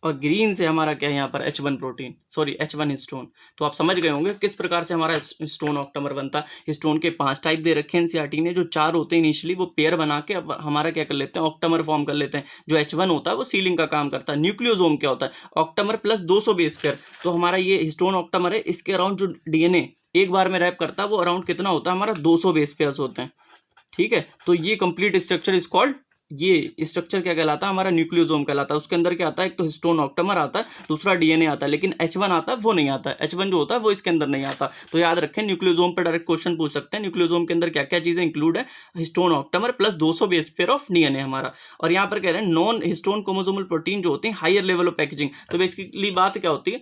और ग्रीन से हमारा क्या है यहाँ पर H1 protein, sorry H1 histone. तो आप समझ गए होंगे किस प्रकार से हमारा हिस्टोन ऑक्टामर बनता है। हिस्टोन के 5 टाइप दे रखे हैं एनसीईआरटी ने, जो 4 होते हैं इनिशियली, वो पेयर बना के अब हमारा क्या कर लेते हैं, ऑक्टामर फॉर्म कर लेते हैं। जो H1 होता है वो सीलिंग का काम करता है। न्यूक्लियोसोम क्या होता है, ऑक्टामर प्लस 200 बेस पेयर। तो हमारा ये हिस्टोन ऑक्टामर है, इसके अराउंड जो डीएनए एक बार में रैप करता है वो अराउंड कितना होता है हमारा, 200 बेस पेयर्स होते हैं। ठीक है, तो ये कंप्लीट स्ट्रक्चर इज कॉल्ड, ये स्ट्रक्चर क्या कहलाता है, हमारा न्यूक्लियोसोम कहलाता है। उसके अंदर क्या आता है, एक तो हिस्टोन ऑक्टामर आता है, दूसरा डीएनए आता है, लेकिन H1 आता है वो नहीं आता है। H1 जो होता है वो इसके अंदर नहीं आता। तो याद रखें, न्यूक्लियोसोम पर डायरेक्ट क्वेश्चन पूछ सकते हैं, न्यूक्लियोसोम के अंदर क्या क्या चीजें इंक्लूड है, histone octamer plus 200 base pair of DNA हमारा। और यहाँ पर कह रहे हैं नॉन हिस्टोन क्रोमोसोमल प्रोटीन जो होते हैं हायर लेवल ऑफ पैकेजिंग। तो बेसिकली बात क्या होती है,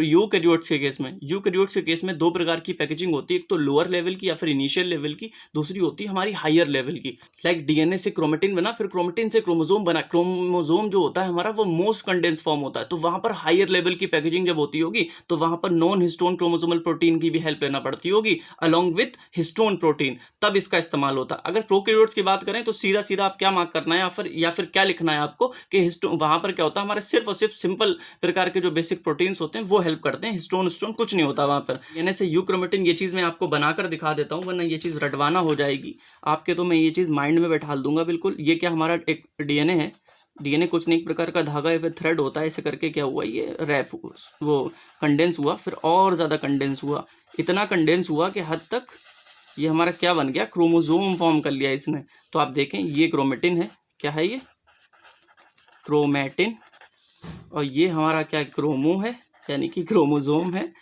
यूकैरियोट्स के केस में, यूकैरियोट्स के केस में 2 प्रकार की पैकेजिंग होती है, एक तो लोअर लेवल की या फिर इनिशियल लेवल की, दूसरी होती है हमारी हायर लेवल की। लाइक डीएनए से क्रोमेटिन बना, फिर क्रोमेटिन से क्रोमोसोम बना। क्रोमोसोम जो होता है हमारा वो मोस्ट कंडेंस फॉर्म होता है। तो वहां पर हायर लेवल की पैकेजिंग जब होती होगी तो वहां पर नॉन हिस्टोन क्रोमोसोमल प्रोटीन की भी हेल्प लेना पड़ती होगी अलोंग विथ हिस्टोन प्रोटीन, तब इसका इस्तेमाल होता है। अगर प्रोकैरियोट्स की बात करें तो सीधा सीधा आप क्या मार्क करना है या फिर क्या लिखना है आपको कि हिस्टोन, वहां पर क्या होता है हमारे सिर्फ और सिर्फ सिंपल प्रकार के जो बेसिक प्रोटीन्स होते हैं वो हेल्प करते हैं, हिस्टोन कुछ नहीं होता वहां पर। यानी से यूक्रोमेटिन, ये चीज मैं आपको बनाकर दिखा देता हूं वरना ये चीज रटवाना हो जाएगी आपके, तो मैं ये चीज माइंड में बैठा दूंगा बिल्कुल। ये क्या हमारा एक डीएनए है, डीएनए कुछ नहीं, एक प्रकार का धागा या फिर थ्रेड होता है, ऐसे करके क्या हुआ, ये रैप वो कंडेंस हुआ, फिर और ज़्यादा कंडेंस हुआ, इतना कंडेंस हुआ कि हद तक ये हमारा क्या बन गया, क्रोमोसोम फॉर्म कर लिया इसने। तो आप देखें ये क्रोमेटिन है, क्या है ये क्रोमेटिन, और ये हमारा क्या क्रोमो है यानी कि क्रोमोसोम है।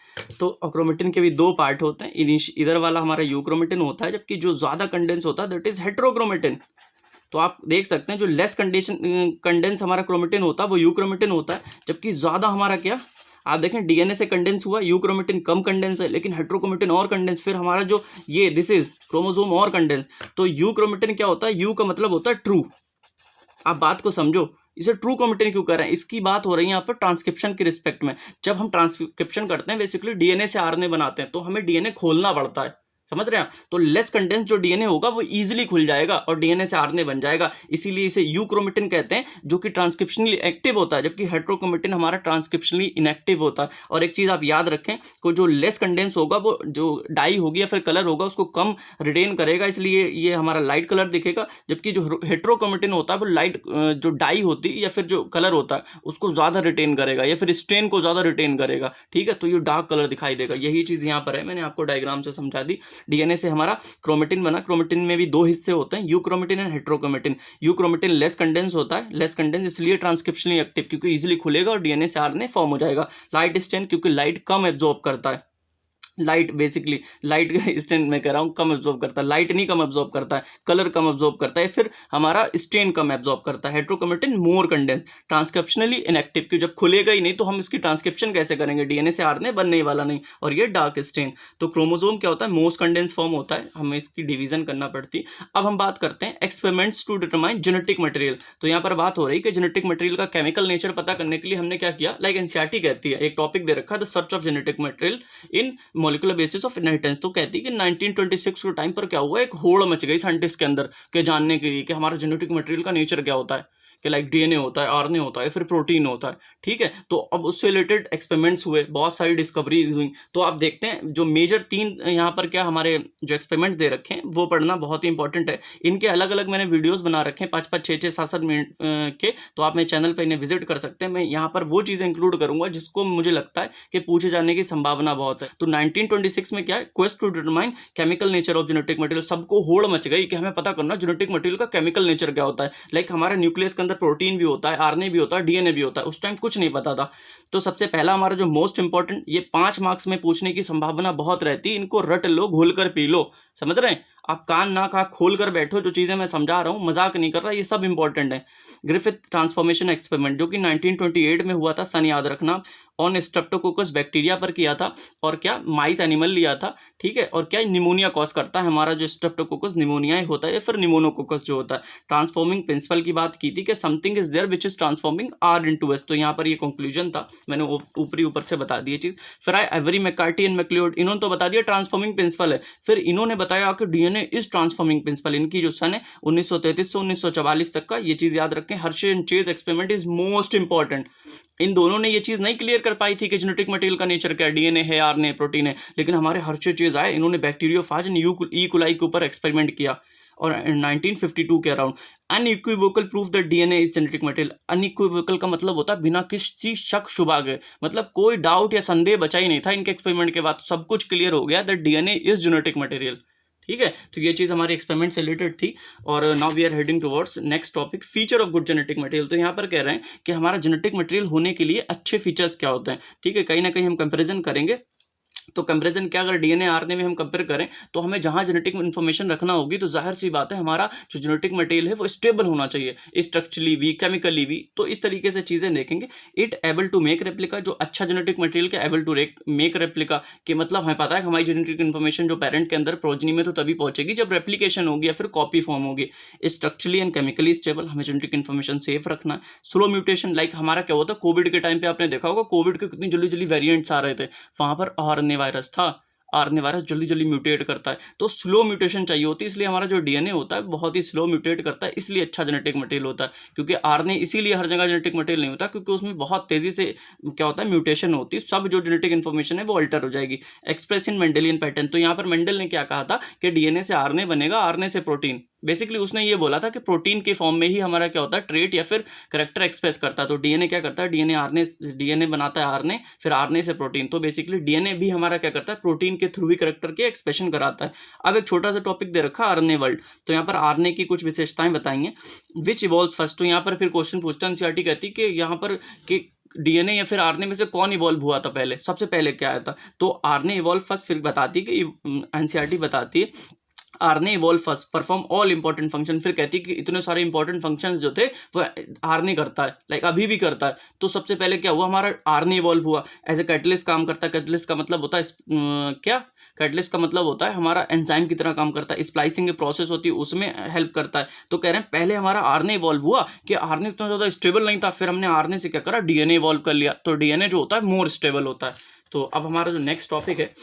तो क्रोमेटिन के भी 2 पार्ट होते हैं, इधर वाला हमारा यूक्रोमेटिन होता है, जबकि जो ज़्यादा कंडेंस होता है दैट इज हेट्रोक्रोमेटिन। तो आप देख सकते हैं जो लेस कंडेंस हमारा क्रोमेटिन होता है वो यूक्रोमेटिन होता है, जबकि ज़्यादा हमारा क्या, आप देखें डीएनए से कंडेंस हुआ, यूक्रोमेटिन कम कंडेंस है, लेकिन हेट्रोक्रोमेटिन और कंडेंस, फिर हमारा जो ये दिस इज क्रोमोसोम और कंडेंस। तो यूक्रोमेटिन क्या होता है, यू का मतलब होता है ट्रू। आप बात को समझो, इसे ट्रू क्रोमेटिन क्यों कर रहे हैं, इसकी बात हो रही है यहाँ पर ट्रांसक्रिप्शन के रिस्पेक्ट में। जब हम ट्रांसक्रिप्शन करते हैं बेसिकली डीएनए से आरएनए बनाते हैं, तो हमें डीएनए खोलना पड़ता है, समझ रहे हैं। तो लेस कंडेंस जो डीएनए होगा वो इजीली खुल जाएगा और डीएनए से आरएनए बन जाएगा, इसीलिए इसे यूक्रोमेटिन कहते हैं, जो कि ट्रांसक्रिप्शनली एक्टिव होता है, जबकि हेट्रोक्रोमेटिन हमारा ट्रांसक्रिप्शनली इनएक्टिव होता है। और एक चीज़ आप याद रखें, को जो लेस कंडेंस होगा वो जो डाई होगी या फिर कलर होगा उसको कम रिटेन करेगा, इसलिए ये हमारा लाइट कलर दिखेगा, जबकि जो हेट्रोक्रोमेटिन होता है वो लाइट जो डाई होती है या फिर जो कलर होता है उसको ज़्यादा रिटेन करेगा या फिर स्टेन को ज़्यादा रिटेन करेगा। ठीक है, तो ये डार्क कलर दिखाई देगा। यही चीज़ यहाँ पर है, मैंने आपको डायग्राम से समझा दी। डीएनए से हमारा क्रोमेटिन बना, क्रोमेटिन में भी 2 हिस्से होते हैं, euchromatin and heterochromatin. Euchromatin less condense होता है, लेस कंडेंस इसलिए ट्रांसक्रिप्शनली एक्टिव क्योंकि इजीली खुलेगा और डीएनए से आरएनए फॉर्म हो जाएगा। लाइट स्टेन क्योंकि लाइट कम एब्जॉर्ब करता है, लाइट बेसिकली लाइट स्टेन मैं कह रहा हूँ कम एब्जॉर्ब करता है, लाइट नहीं कम एब्जॉर्ब करता है, कलर कम एब्जॉर्ब करता है, फिर हमारा स्टेन कम एब्जॉर्ब करता है। हेट्रोक्रोमेटिन मोर कंडेंस, ट्रांसक्रिप्शनली इनएक्टिव, कि जब खुलेगा ही नहीं तो हम इसकी ट्रांसक्रिप्शन कैसे करेंगे, डीएनए से आरएनए बनने वाला नहीं। और ये डार्क स्टेन। तो क्रोमोसोम क्या होता है, मोस्ट कंडेंस फॉर्म होता है, हमें इसकी डिवीजन करना पड़ती है। अब हम बात करते हैं experiments to determine genetic material. तो यहाँ पर बात हो रही है कि जेनेटिक मटेरियल का केमिकल नेचर पता करने के लिए हमने क्या किया, लाइक एनसीईआरटी कहती है, एक टॉपिक दे रखा है the search of genetic material in molecular basis of inheritance. तो कहती है कि 1926 के टाइम पर क्या हुआ, एक होड़ मच गई साइंटिस्ट के अंदर के जानने के लिए कि हमारा जेनेटिक मटेरियल का नेचर क्या होता है, कि लाइक डीएनए होता है, आरएनए होता है, फिर प्रोटीन होता है। ठीक है, तो अब उससे रिलेटेड एक्सपेरिमेंट्स हुए, बहुत सारी डिस्कवरीज हुई। तो आप देखते हैं जो मेजर 3 यहाँ पर क्या हमारे जो एक्सपेरिमेंट्स दे रखे हैं वो पढ़ना बहुत ही इंपॉर्टेंट है। इनके अलग अलग मैंने वीडियोस बना रखे हैं 5-5, 6-6, 7-7 मिनट के, तो आप मेरे चैनल पर इन्हें विजिट कर सकते हैं। मैं यहाँ पर वो चीज़ें इंक्लूड करूंगा जिसको मुझे लगता है कि पूछे जाने की संभावना बहुत है। तो 1926 में क्या है, quest to determine chemical nature of genetic material. सबको होड़ मच गई कि हमें पता करना जेनेटिक मटेरियल का केमिकल नेचर क्या होता है। लाइक हमारे न्यूक्लियस के अंदर प्रोटीन भी होता है, आरएनए भी होता है, डीएनए भी होता है, उस टाइम कुछ नहीं पता था। तो सबसे पहला हमारा जो मोस्ट इंपॉर्टेंट, ये 5 मार्क्स में पूछने की संभावना बहुत रहती है, इनको रट लो, घोल कर पी लो, समझ रहे हैं। आप कान नाक आँख खोल कर बैठो, जो चीज़ें मैं समझा रहा हूँ मजाक नहीं कर रहा, ये सब इंपॉर्टेंट है। ग्रिफिथ ट्रांसफॉर्मेशन एक्सपेरिमेंट जो कि 1928 में हुआ था, सन याद रखना। ऑन स्ट्रेप्टोकोकस बैक्टीरिया पर किया था, और क्या माइस एनिमल लिया था, ठीक है, और क्या निमोनिया कॉज करता है हमारा जो स्ट्रेप्टोकोकस निमोनिया होता है या फिर निमोनोकोकस जो होता है। ट्रांसफॉर्मिंग प्रिंसिपल की बात की थी कि something is there which is transforming R into S, तो यहाँ पर ये कंक्लूजन था, मैंने ऊपर से बता दी चीज। फिर आए एवरी मैककार्टी एंड मैक्लियोड, इन्होंने तो बता दिया ट्रांसफॉर्मिंग प्रिंसिपल है, फिर इन्होंने बताया कि डीएनए इज ट्रांसफॉर्मिंग प्रिंसिपल। इनकी जो सन है 1933 से 1944 तक का, ये चीज याद रखें। Hershey and Chase experiment is most important. इन दोनों ने ये चीज नहीं क्लियर कर पाई थी कि जेनेटिक मटेरियल का नेचर क्या है, डीएनए है, आरएनए प्रोटीन है, लेकिन हमारे हर्शे चेज आए, इन्होंने बैक्टीरियोफाज एंड ई कोलाई के ऊपर एक्सपेरिमेंट किया, और 1952 के around unequivocal proof that DNA is genetic material. Unequivocal का मतलब होता है बिना किसी शक शुबा के, मतलब कोई डाउट या संदेह बचा ही नहीं था इनके एक्सपेरिमेंट के बाद, सब कुछ क्लियर हो गया that DNA is genetic material, ठीक है। तो ये चीज़ हमारे एक्सपेरिमेंट से रिलेटेड थी। और now we are heading towards next topic, feature of good genetic material. तो यहाँ पर कह रहे हैं कि हमारा जेनेटिक मटेरियल होने के लिए अच्छे फीचर्स क्या होते हैं, ठीक है। कहीं ना कहीं हम कंपेरिजन करेंगे, तो कंपैरिजन क्या, अगर डीएनए आरएनए में हम कंपेयर करें तो हमें जहां जेनेटिक इन्फॉर्मेशन रखना होगी, तो जाहिर सी बात है हमारा जो जेनेटिक मटेरियल है वो स्टेबल होना चाहिए, स्ट्रक्चरली भी, केमिकली भी। तो इस तरीके से चीज़ें देखेंगे। It able to make replica, जो अच्छा जेनेटिक मटेरियल के एबल टू मेक रेप्लिका के मतलब हमें पता है कि हमारी जेनेटिक इन्फॉर्मेशन जो पेरेंट के अंदर प्रोजनी में तो तभी पहुंचेगी जब रेप्लिकेशन होगी या फिर कॉपी फॉर्म होगी। स्ट्रक्चरली एंड केमिकली स्टेबल, हमें जेनेटिक इन्फॉर्मेशन सेफ रखना है। स्लो म्यूटेशन, लाइक हमारा क्या होता है, कोविड के टाइम पे आपने देखा होगा कोविड के कितनी जल्दी जल्दी वेरिएंट्स आ रहे थे, वहां पर आरएनए वायरस था, आरएनए वायरस जल्दी जल्दी म्यूटेट करता है, तो स्लो म्यूटेशन चाहिए होती है, इसलिए हमारा जो डीएनए होता है बहुत ही स्लो म्यूटेट करता है, इसलिए अच्छा जेनेटिक मटेरियल होता है। क्योंकि आरएनए इसीलिए हर जगह जेनेटिक मटेरियल नहीं होता, क्योंकि उसमें बहुत तेजी से क्या होता है, म्यूटेशन होती है, सब जो जेनेटिक इन्फॉर्मेशन है वो अल्टर हो जाएगी। एक्सप्रेस इन मेंडेलियन पैटर्न, तो यहाँ पर मेंडल ने क्या कहा था कि डीएनए से आरएनए बनेगा, आरएनए से प्रोटीन। बेसिकली उसने ये बोला था कि प्रोटीन के फॉर्म में ही हमारा क्या होता है, ट्रेट या फिर करेक्टर एक्सप्रेस करता है। तो डीएनए क्या करता है, डीएनए बनाता है आरएनए, फिर आरएनए से प्रोटीन। तो बेसिकली डीएनए भी हमारा क्या करता है, प्रोटीन के थ्रू ही करेक्टर के एक्सप्रेशन कराता है। अब एक छोटा सा टॉपिक दे रखा है आरएनए वर्ल्ड, तो यहाँ पर आरएनए की कुछ विशेषताएं बताएंगे। विच इवॉल्व फर्स्ट, तो यहाँ पर फिर क्वेश्चन पूछता है, एनसीईआरटी कहती कि यहाँ पर कि डीएनए या फिर आरएनए में से कौन इवॉल्व हुआ था पहले, सबसे पहले क्या आया था। तो आरएनए इवॉल्व फर्स्ट, फिर बताती है कि एनसीईआरटी बताती है RNA evolve first, perform all important function. फिर कहती है कि इतने सारे इंपॉर्टेंट फंक्शंस जो थे वो आरएनए करता है, लाइक अभी भी करता है। तो सबसे पहले क्या हुआ, हमारा आरएनए इवॉल्व हुआ, एज ए कैटलिस्ट काम करता है। कैटलिस्ट का मतलब होता है क्या, कैटलिस्ट का मतलब होता है हमारा एंजाइम की तरह काम करता है, स्प्लाइसिंग की प्रोसेस होती है उसमें हेल्प करता है। तो कह रहे हैं पहले हमारा आरएनए इवॉल्व हुआ कि आरएनए इतना ज़्यादा स्टेबल नहीं था, फिर हमने आरएनए से क्या करा, डीएनए इवॉल्व कर लिया। तो डीएनए जो होता है मोर स्टेबल होता है। तो अब हमारा जो नेक्स्ट टॉपिक है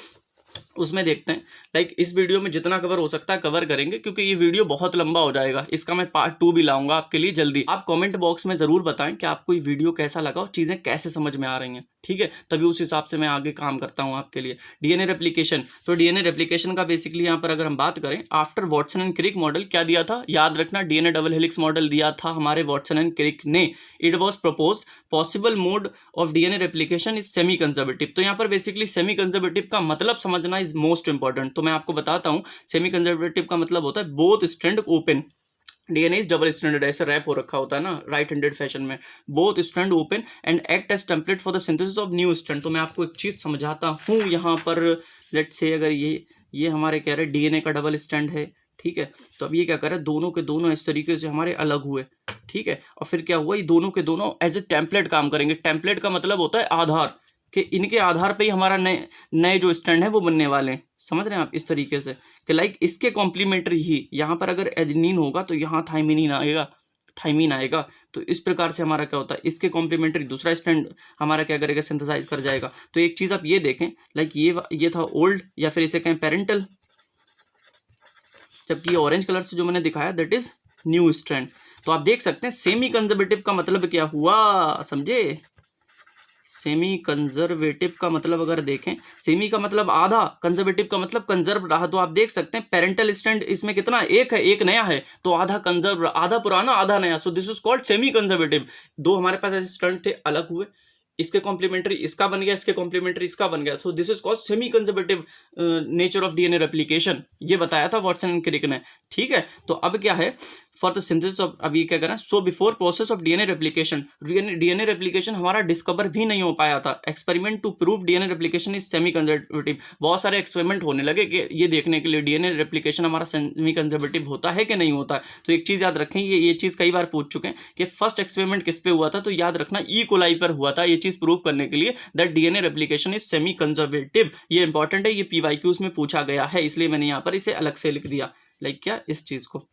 उसमें देखते हैं, लाइक इस वीडियो में जितना कवर हो सकता है कवर करेंगे, क्योंकि ये वीडियो बहुत लंबा हो जाएगा। इसका मैं पार्ट 2 भी लाऊंगा आपके लिए जल्दी। आप कमेंट बॉक्स में जरूर बताएं कि आपको ये वीडियो कैसा लगा और चीज़ें कैसे समझ में आ रही हैं, ठीक है। तभी उस हिसाब से मैं आगे काम करता हूँ आपके लिए। डीएनए रेप्लिकेशन, तो डीएनए रेप्लिकेशन का बेसिकली यहाँ पर अगर हम बात करें, after Watson and Crick model क्या दिया था, याद रखना डीएनए डबल हेलिक्स मॉडल दिया था हमारे वॉटसन एंड क्रिक ने। It was proposed possible mode of DNA replication is semi conservative. तो यहाँ पर बेसिकली सेमी कंजर्वेटिव का मतलब समझना इज मोस्ट इंपॉर्टेंट। तो मैं आपको बताता हूँ, सेमी कंजर्वेटिव का मतलब होता है both strand open, DNA is double stranded, ऐसे रैप हो रखा होता है ना राइट हैंडेड फैशन में, both strand open and act as template for the synthesis of new strand. तो मैं आपको एक चीज समझाता हूँ यहाँ पर, लेट्स से अगर ये हमारे कह रहे हैं डीएनए का डबल स्ट्रैंड है, ठीक है। तो अब ये क्या कर रहे हैं, दोनों के दोनों इस तरीके से हमारे अलग हुए, ठीक है। और फिर क्या हुआ, ये दोनों के दोनों एज ए टेम्पलेट काम करेंगे। टेम्पलेट का मतलब होता है आधार, कि इनके आधार पे ही हमारा नए जो स्टैंड है वो बनने वाले हैं। समझ रहे हैं आप, इस तरीके से कि लाइक इसके कॉम्प्लीमेंट्री ही, यहाँ पर अगर एडेनिन होगा तो यहाँ थाइमिन आएगा। तो इस प्रकार से हमारा क्या होता है, इसके कॉम्प्लीमेंट्री दूसरा स्टैंड हमारा क्या करेगा, सिंथेसाइज कर जाएगा। तो एक चीज़ आप ये देखें, लाइक ये था ओल्ड, या फिर इसे कहें पेरेंटल, जबकि ये ऑरेंज कलर से जो मैंने दिखाया दैट इज न्यू स्ट्रैंड। तो आप देख सकते हैं सेमी कंजर्वेटिव का मतलब क्या हुआ, समझे। सेमी कंजर्वेटिव का मतलब अगर देखें, सेमी का मतलब आधा, कंजर्वेटिव का मतलब कंजर्व रहा। तो आप देख सकते हैं पेरेंटल स्टैंड इसमें कितना, एक है, एक नया है, तो आधा कंजर्व, आधा पुराना आधा नया। So this is called semi conservative. दो हमारे पास ऐसे स्टैंड थे, अलग हुए, इसके कॉम्प्लीमेंट्री इसका बन गया, इसके कॉम्प्लीमेंट्री इसका बन गया। So this is called semi conservative nature of DNA replication, ये बताया था वॉटसन एंड क्रिक ने, ठीक है। तो अब क्या है, फॉर द सिंथेसिस ऑफ, अभी क्या करें, so before process of DNA replication, DNA replication हमारा डिस्कवर भी नहीं हो पाया था। Experiment to prove DNA replication is semi conservative, बहुत सारे एक्सपेरिमेंट होने लगे कि ये देखने के लिए डीएनए रेप्लिकेशन हमारा सेमी कंजर्वेटिव होता है कि नहीं होता है। तो एक चीज़ याद रखें, ये चीज़ कई बार पूछ चुके हैं कि फर्स्ट एक्सपेरिमेंट किस पे हुआ था, तो याद रखना ई कोलाई पर हुआ था। ये चीज प्रूव करने के लिए that DNA replication is semi conservative. ये इंपॉर्टेंट है, ये पीवाईक्यूज में पूछा गया है, इसलिए मैंने यहाँ पर इसे अलग से लिख दिया। लाइक क्या, इस चीज को।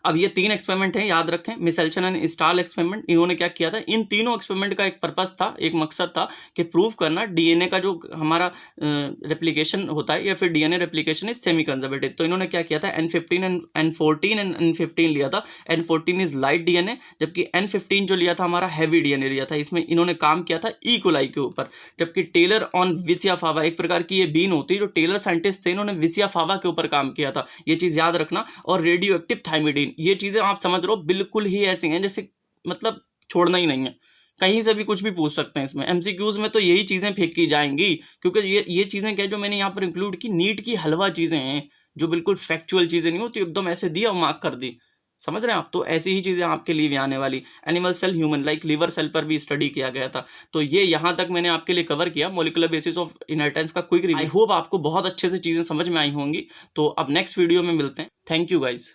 अब ये 3 एक्सपेरिमेंट हैं, याद रखें, मिसेल्सन एंड स्टाल एक्सपेरिमेंट। इन्होंने क्या किया था, इन तीनों एक्सपेरिमेंट का एक पर्पस था, एक मकसद था कि प्रूव करना डीएनए का जो हमारा रेप्लिकेशन होता है या फिर DNA replication is semi conservative. तो इन्होंने क्या किया था, N15 and N14 and N15 लिया था। N14 इज लाइट डीएनए, जबकि N15 जो लिया था हमारा हैवी डीएनए लिया था। इसमें इन्होंने काम किया था ई कोलाई के ऊपर, जबकि टेलर ऑन विसिया फावा, एक प्रकार की ये बीन होती है, जो टेलर साइंटिस्ट थे इन्होंने विसिया फावा के ऊपर काम किया था, ये चीज़ याद रखना। और रेडियो एक्टिव थाइमिडीन, ये चीज़ें आप समझ रहे हो बिल्कुल ही ऐसी हैं जैसे मतलब छोड़ना ही नहीं है, कहीं से भी कुछ भी पूछ सकते हैं इसमें। एमसीक्यूज में तो यही चीज़ें फेंक की जाएंगी, क्योंकि ये चीज़ें क्या जो मैंने यहाँ पर इंक्लूड की, नीट की हलवा चीज़ें हैं, जो बिल्कुल फैक्चुअल चीज़ें नहीं होती, एकदम ऐसे दिया और मार्क कर दी। समझ रहे हैं आप? तो ऐसी ही चीज़ें आपके लिए भी आने वाली। Animal cell, human, like liver cell पर भी स्टडी किया गया था। तो ये यहाँ तक मैंने आपके लिए कवर किया, मॉलिक्यूलर बेसिस ऑफ इनहेरिटेंस का क्विक रिव्यू। आई होप आपको बहुत अच्छे से चीज़ें समझ में आई होंगी। तो अब नेक्स्ट वीडियो में मिलते हैं। Thank you guys.